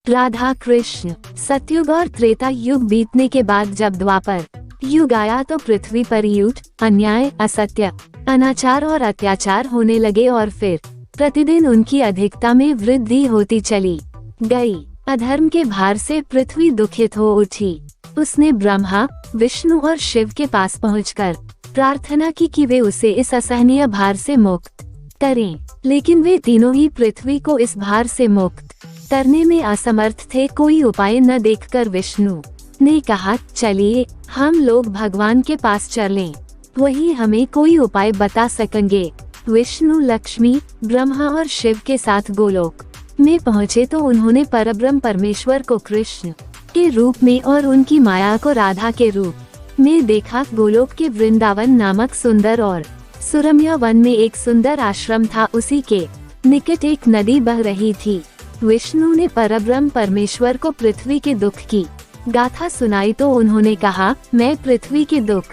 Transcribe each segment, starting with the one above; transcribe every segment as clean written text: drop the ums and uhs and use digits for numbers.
राधा कृष्ण। सतयुग और त्रेता युग बीतने के बाद जब द्वापर युग आया तो पृथ्वी पर युद्ध, अन्याय, असत्य, अनाचार और अत्याचार होने लगे और फिर प्रतिदिन उनकी अधिकता में वृद्धि होती चली गई। अधर्म के भार से पृथ्वी दुखित हो उठी। उसने ब्रह्मा, विष्णु और शिव के पास पहुंचकर प्रार्थना की कि वे उसे इस असहनीय भार से मुक्त करें, लेकिन वे तीनों ही पृथ्वी को इस भार से मुक्त करने में असमर्थ थे। कोई उपाय न देखकर विष्णु ने कहा, चलिए हम लोग भगवान के पास चलें, वही हमें कोई उपाय बता सकेंगे। विष्णु लक्ष्मी, ब्रह्मा और शिव के साथ गोलोक में पहुँचे तो उन्होंने परब्रह्म परमेश्वर को कृष्ण के रूप में और उनकी माया को राधा के रूप में देखा। गोलोक के वृंदावन नामक सुंदर और सुरम्य वन में एक सुंदर आश्रम था। उसी के निकट एक नदी बह रही थी। विष्णु ने परब्रह्म परमेश्वर को पृथ्वी के दुख की गाथा सुनाई तो उन्होंने कहा, मैं पृथ्वी के दुख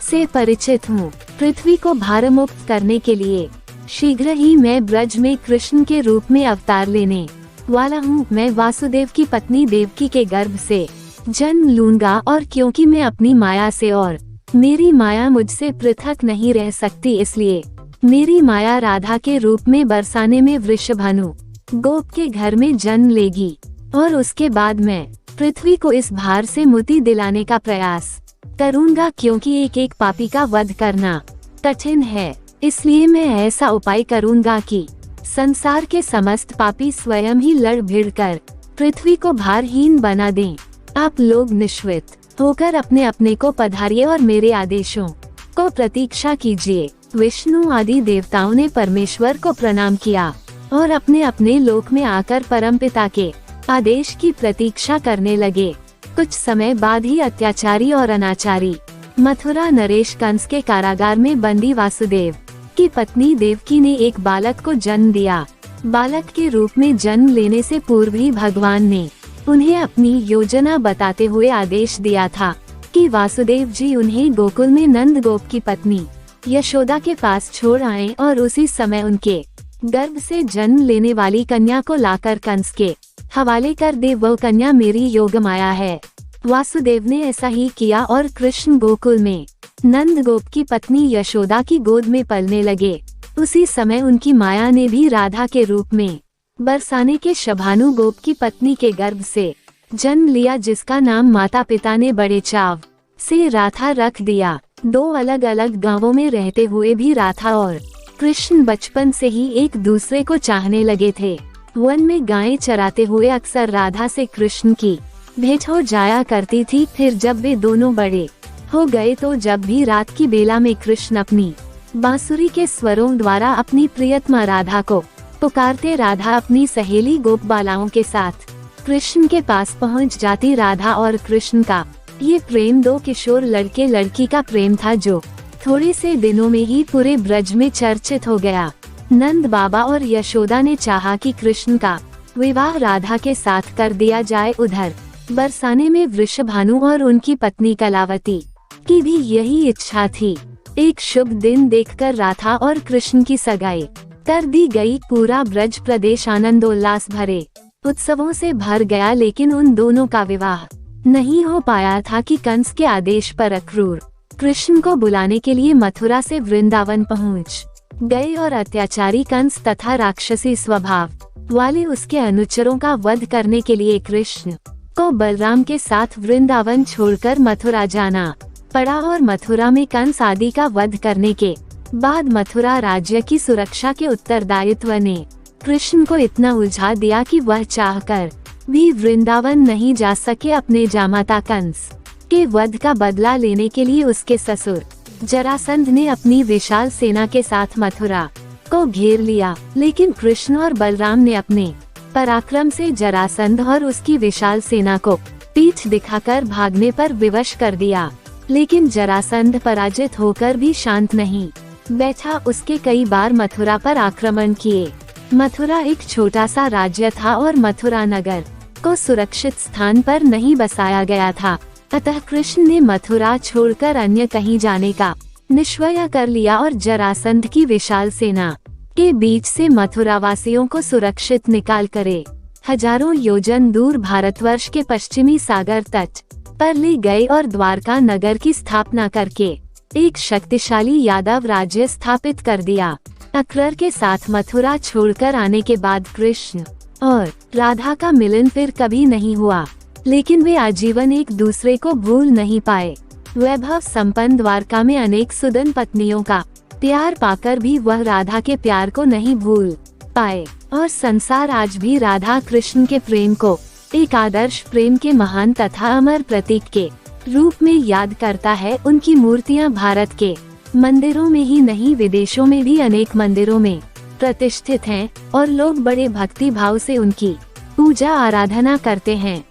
से परिचित हूँ। पृथ्वी को भार मुक्त करने के लिए शीघ्र ही मैं ब्रज में कृष्ण के रूप में अवतार लेने वाला हूँ। मैं वासुदेव की पत्नी देवकी के गर्भ से जन्म लूंगा और क्योंकि मैं अपनी माया से और मेरी माया मुझसे पृथक नहीं रह सकती, इसलिए मेरी माया राधा के रूप में बरसाने में वृषभानु गोप के घर में जन्म लेगी और उसके बाद मैं पृथ्वी को इस भार से मुक्ति दिलाने का प्रयास करूंगा। क्योंकि एक एक पापी का वध करना कठिन है, इसलिए मैं ऐसा उपाय करूंगा कि संसार के समस्त पापी स्वयं ही लड़ भिड़ कर पृथ्वी को भारहीन बना दें। आप लोग निश्चित होकर अपने अपने को पधारिए और मेरे आदेशों को प्रतीक्षा कीजिए। विष्णु आदि देवताओं ने परमेश्वर को प्रणाम किया और अपने अपने लोक में आकर परमपिता के आदेश की प्रतीक्षा करने लगे। कुछ समय बाद ही अत्याचारी और अनाचारी मथुरा नरेश कंस के कारागार में बंदी वासुदेव की पत्नी देवकी ने एक बालक को जन्म दिया। बालक के रूप में जन्म लेने से पूर्व ही भगवान ने उन्हें अपनी योजना बताते हुए आदेश दिया था कि वासुदेव जी उन्हें गोकुल में नंद गोप की पत्नी यशोदा के पास छोड़ आएं और उसी समय उनके गर्भ से जन्म लेने वाली कन्या को लाकर कंस के हवाले कर दे। वो कन्या मेरी योग माया है। वासुदेव ने ऐसा ही किया और कृष्ण गोकुल में नंद गोप की पत्नी यशोदा की गोद में पलने लगे। उसी समय उनकी माया ने भी राधा के रूप में बरसाने के शभानु गोप की पत्नी के गर्भ से जन्म लिया, जिसका नाम माता पिता ने बड़े चाव से राधा रख दिया। दो अलग अलग गांवों में रहते हुए भी राधा और कृष्ण बचपन से ही एक दूसरे को चाहने लगे थे। वन में गायें चराते हुए अक्सर राधा से कृष्ण की भेंट हो जाया करती थी। फिर जब वे दोनों बड़े हो गए तो जब भी रात की बेला में कृष्ण अपनी बांसुरी के स्वरों द्वारा अपनी प्रियतमा राधा को पुकारते, राधा अपनी सहेली गोपबालाओं के साथ कृष्ण के पास पहुंच जाती। राधा और कृष्ण का ये प्रेम दो किशोर लड़के लड़की का प्रेम था, जो थोड़े से दिनों में ही पूरे ब्रज में चर्चित हो गया। नंद बाबा और यशोदा ने चाहा कि कृष्ण का विवाह राधा के साथ कर दिया जाए। उधर बरसाने में वृषभानु और उनकी पत्नी कलावती की भी यही इच्छा थी। एक शुभ दिन देखकर राधा और कृष्ण की सगाई कर दी गई। पूरा ब्रज प्रदेश आनंदोल्लास भरे उत्सवों से भर गया, लेकिन उन दोनों का विवाह नहीं हो पाया था कि कंस के आदेश पर अक्रूर कृष्ण को बुलाने के लिए मथुरा से वृंदावन पहुंच गए और अत्याचारी कंस तथा राक्षसी स्वभाव वाले उसके अनुचरों का वध करने के लिए कृष्ण को बलराम के साथ वृंदावन छोड़कर मथुरा जाना पड़ा। और मथुरा में कंस आदि का वध करने के बाद मथुरा राज्य की सुरक्षा के उत्तरदायित्व ने कृष्ण को इतना उलझा दिया कि वह चाहकर भी वृंदावन नहीं जा सके। अपने जामाता कंस के वध का बदला लेने के लिए उसके ससुर जरासंध ने अपनी विशाल सेना के साथ मथुरा को घेर लिया, लेकिन कृष्ण और बलराम ने अपने पराक्रम से जरासंध और उसकी विशाल सेना को पीठ दिखाकर भागने पर विवश कर दिया। लेकिन जरासंध पराजित होकर भी शांत नहीं बैठा। उसके कई बार मथुरा पर आक्रमण किए। मथुरा एक छोटा सा राज्य था और मथुरा नगर को सुरक्षित स्थान पर नहीं बसाया गया था। अतः कृष्ण ने मथुरा छोड़कर अन्य कहीं जाने का निश्चय कर लिया और जरासंध की विशाल सेना के बीच से मथुरा वासियों को सुरक्षित निकाल करे हजारों योजन दूर भारतवर्ष के पश्चिमी सागर तट पर ले गए और द्वारका नगर की स्थापना करके एक शक्तिशाली यादव राज्य स्थापित कर दिया। अकबर के साथ मथुरा छोड़कर आने के बाद कृष्ण और राधा का मिलन फिर कभी नहीं हुआ, लेकिन वे आजीवन एक दूसरे को भूल नहीं पाए। वैभव संपन्न द्वारका में अनेक सुदन पत्नियों का प्यार पाकर भी वह राधा के प्यार को नहीं भूल पाए और संसार आज भी राधा कृष्ण के प्रेम को एक आदर्श प्रेम के महान तथा अमर प्रतीक के रूप में याद करता है। उनकी मूर्तियां भारत के मंदिरों में ही नहीं विदेशों में भी अनेक मंदिरों में प्रतिष्ठित हैं और लोग बड़े भक्ति भाव से उनकी पूजा आराधना करते हैं।